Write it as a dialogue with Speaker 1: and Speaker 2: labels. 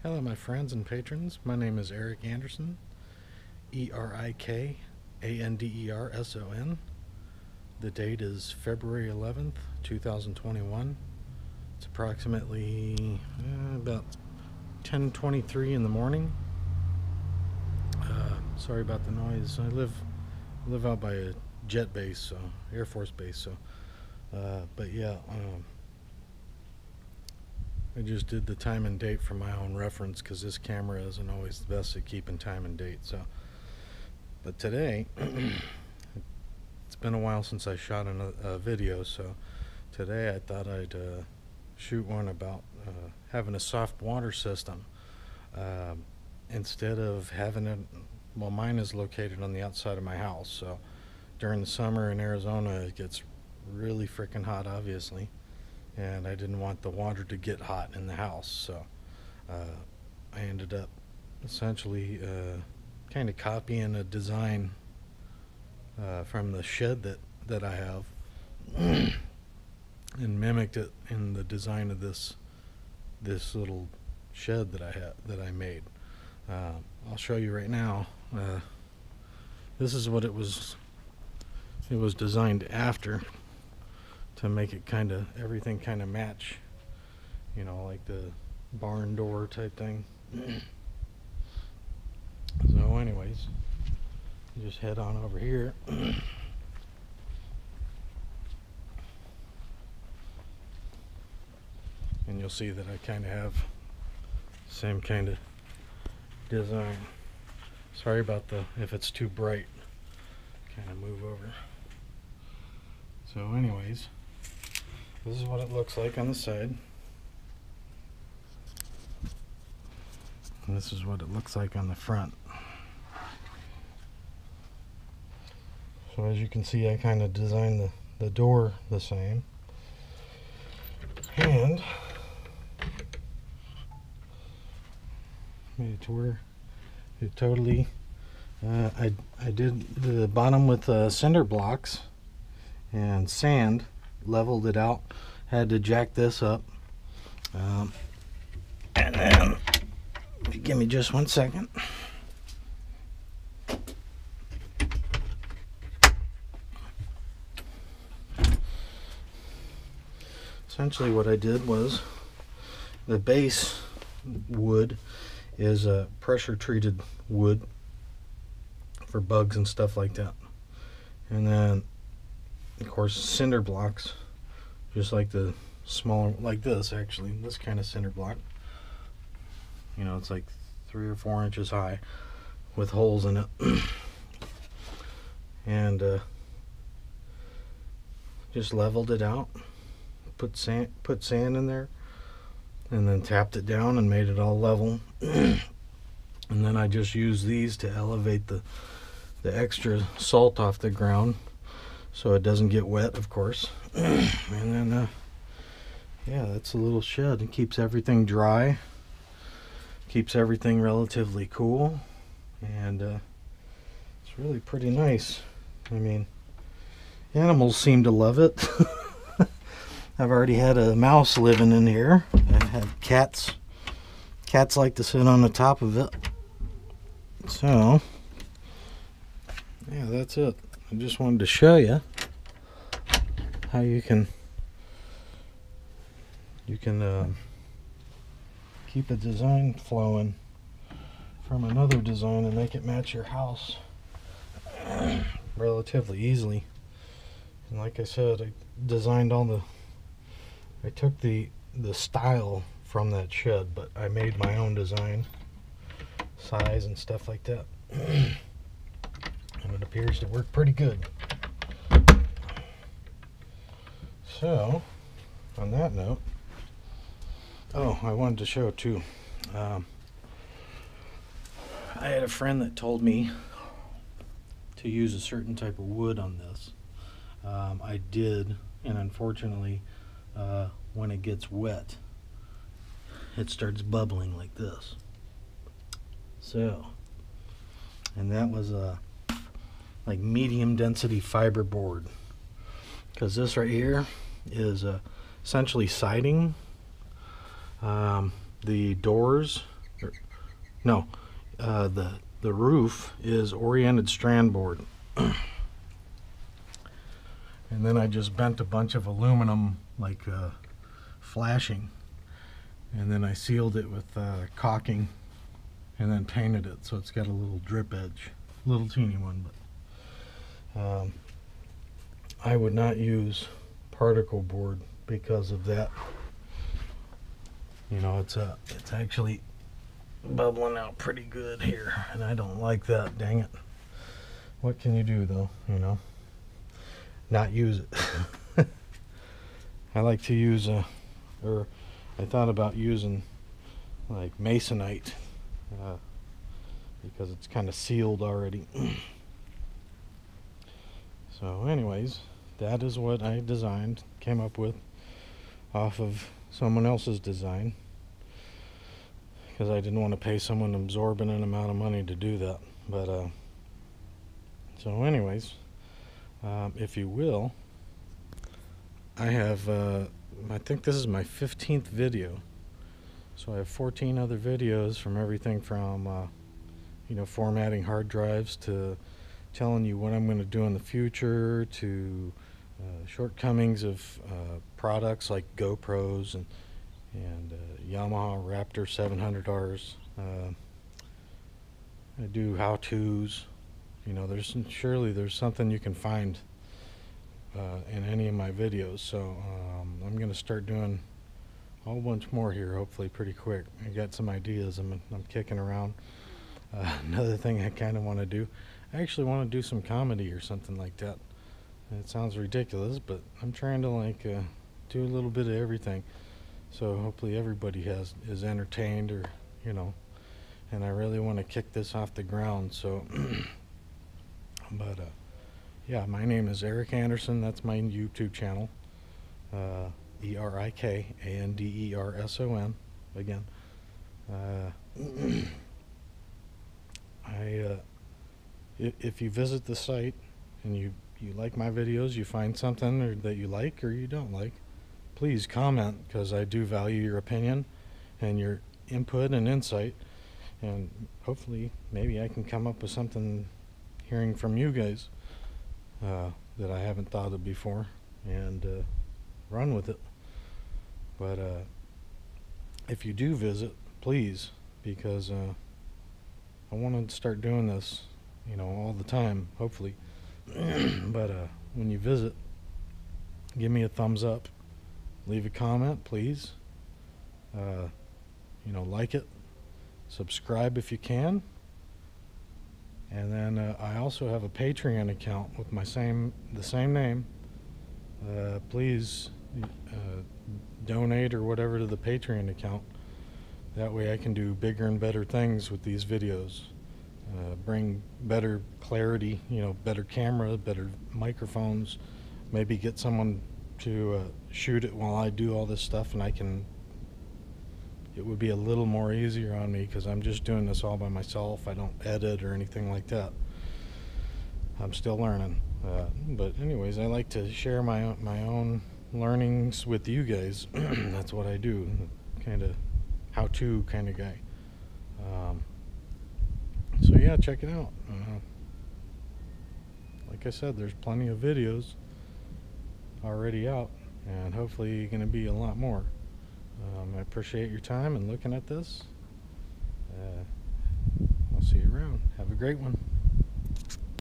Speaker 1: Hello, my friends and patrons. My name is Eric Anderson, ErikAnderson. The date is February 11th, 2021. It's approximately about 10:23 in the morning. Sorry about the noise. I live out by a jet base, so Air Force base. So, but yeah. I just did the time and date for my own reference because this camera isn't always the best at keeping time and date. So, but today, it's been a while since I shot a video. So today I thought I'd shoot one about having a soft water system instead of having it. Well, mine is located on the outside of my house. So during the summer in Arizona, it gets really freaking hot, obviously. And I didn't want the water to get hot in the house, so I ended up essentially kind of copying a design from the shed that I have and mimicked it in the design of this little shed that I made. I'll show you right now. This is what it was designed after, to make it everything kind of match, you know, like the barn door type thing. So anyways, just head on over here. And you'll see that I kind of have the same kind of design. Sorry about if it's too bright, kind of move over. So anyways, this is what it looks like on the side. And this is what it looks like on the front. So as you can see, I kind of designed the door the same. And made it to where it totally, I did the bottom with cinder blocks and sand, leveled it out, had to jack this up, and then if you give me just 1 second. Essentially what I did was, the base wood is a pressure treated wood for bugs and stuff like that, and then of course cinder blocks, just like the smaller, like this actually, this kind of cinder block. You know, it's like 3 or 4 inches high with holes in it. And just leveled it out, put sand in there, and then tapped it down and made it all level. And then I just used these to elevate the extra salt off the ground, so it doesn't get wet, of course. And then yeah, that's a little shed. It keeps everything dry, keeps everything relatively cool, and it's really pretty nice. I mean, animals seem to love it. I've already had a mouse living in here. I have cats. Cats like to sit on the top of it. So yeah, that's it. I just wanted to show you how you can keep a design flowing from another design and make it match your house relatively easily. And like I said, I designed I took the style from that shed, but I made my own design, size and stuff like that. And it appears to work pretty good. So, on that note, oh, I wanted to show too. I had a friend that told me to use a certain type of wood on this. I did, and unfortunately, when it gets wet, it starts bubbling like this. So, and that was a like medium density fiberboard, because this right here is essentially siding. The doors No, the roof is oriented strand board. And then I just bent a bunch of aluminum, like flashing, and then I sealed it with caulking, and then painted it so it's got a little drip edge, little teeny one. But I would not use particle board because of that. You know, it's actually bubbling out pretty good here, and I don't like that. Dang it! What can you do though? You know, not use it. I like to use or I thought about using like masonite because it's kind of sealed already. So anyways, that is what I designed, came up with off of someone else's design, because I didn't want to pay someone an absorbent amount of money to do that. But so anyways, if you will, I have I think this is my 15th video, so I have 14 other videos from everything from you know, formatting hard drives to telling you what I'm going to do in the future, to shortcomings of products like GoPros and Yamaha Raptor 700Rs. I do how-tos. You know, surely there's something you can find in any of my videos. So I'm going to start doing a whole bunch more here, hopefully pretty quick. I got some ideas I'm kicking around. Another thing I kind of want to do, I actually want to do some comedy or something like that. It sounds ridiculous, but I'm trying to like do a little bit of everything. So hopefully everybody is entertained, or you know, and I really want to kick this off the ground. So, but yeah, my name is Eric Anderson. That's my YouTube channel. ErikAnderson again. If you visit the site and you like my videos, you find something that you like or you don't like, please comment, because I do value your opinion and your input and insight, and hopefully maybe I can come up with something hearing from you guys that I haven't thought of before, and run with it. But if you do visit, please, because I want to start doing this, you know, all the time, hopefully. But when you visit, give me a thumbs up, leave a comment, please. You know, like it, subscribe if you can, and then I also have a Patreon account with the same name. Please donate or whatever to the Patreon account. That way I can do bigger and better things with these videos. Bring better clarity, you know, better camera, better microphones, maybe get someone to shoot it while I do all this stuff, and it would be a little more easier on me, because I'm just doing this all by myself. I don't edit or anything like that. I'm still learning. But anyways, I like to share my own learnings with you guys. That's what I do, kind of how-to kind of guy. So yeah, check it out. Like I said, there's plenty of videos already out, and hopefully going to be a lot more. I appreciate your time and looking at this. I'll see you around. Have a great one.